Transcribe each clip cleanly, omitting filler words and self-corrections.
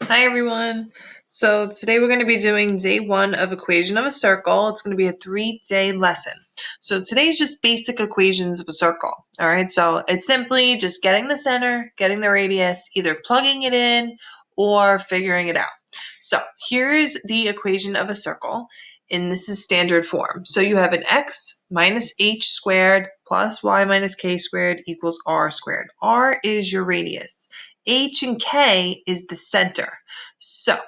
Hi everyone. So today we're going to be doing day 1 of equation of a circle. It's going to be a 3-day lesson. So today is just basic equations of a circle. All right, so it's simply just getting the center, getting the radius, either plugging it in or figuring it out. So here is the equation of a circle, and this is standard form. So you have an x minus h squared plus y minus k squared equals r squared. R is your radius. H and K is the center. So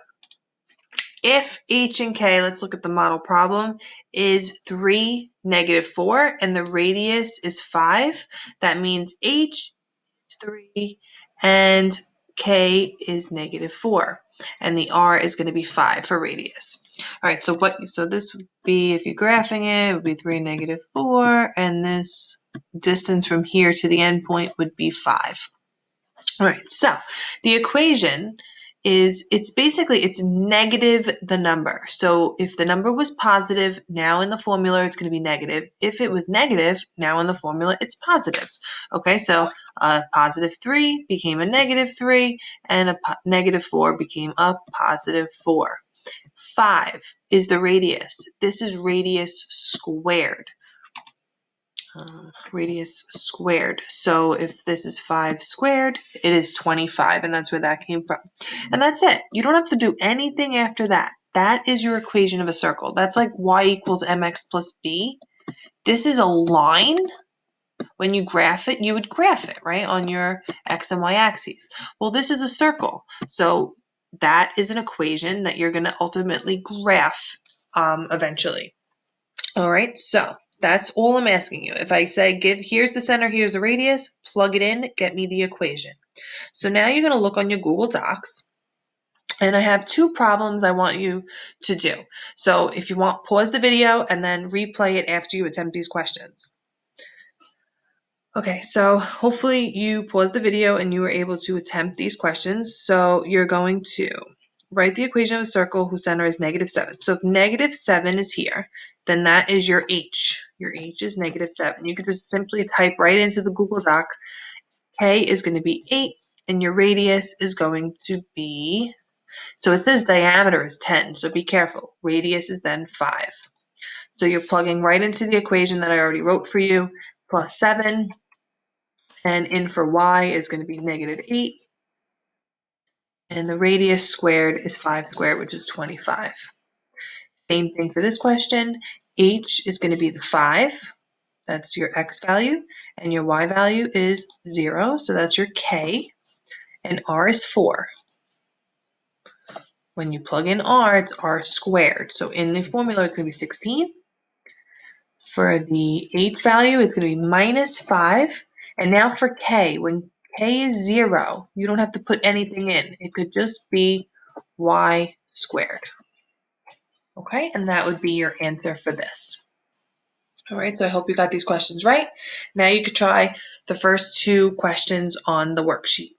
if H and K, let's look at the model problem, is 3, -4, and the radius is 5, that means H is 3 and K is -4. And the R is going to be 5 for radius. All right, so this would be, if you're graphing it would be 3, -4, and this distance from here to the end point would be 5. All right, so the equation is, it's negative the number. So if the number was positive, now in the formula it's going to be negative. If it was negative, now in the formula it's positive. Okay, so a +3 became a -3, and a -4 became a +4. 5 is the radius. This is radius squared. Radius squared. So if this is 5 squared, it is 25, and that's where that came from. And that's it. You don't have to do anything after that. That is your equation of a circle. That's like y equals mx plus b. This is a line. When you graph it, you would graph it, right, on your x and y axes. Well, this is a circle. So that is an equation that you're going to ultimately graph eventually. All right, so that's all I'm asking you. If I say, here's the center, here's the radius, plug it in, get me the equation. So now you're going to look on your Google Docs, and I have 2 problems I want you to do. So if you want, pause the video and then replay it after you attempt these questions. Okay, so hopefully you paused the video and you were able to attempt these questions. So you're going to write the equation of a circle whose center is -7. So if -7 is here, then that is your h. Your h is -7. You could just simply type right into the Google Doc. K is going to be 8, and your radius is going to be, so it says diameter is 10, so be careful. Radius is then 5. So you're plugging right into the equation that I already wrote for you, plus 7. And in for y is going to be -8. And the radius squared is 5 squared, which is 25. Same thing for this question. H is going to be the 5. That's your x value. And your y value is 0. So that's your k. And r is 4. When you plug in r, it's r squared. So in the formula, it's going to be 16. For the h value, it's going to be -5. And now for k, when k is 0, you don't have to put anything in. It could just be y squared. Okay, and that would be your answer for this. All right, so I hope you got these questions right. Now you could try the first 2 questions on the worksheet.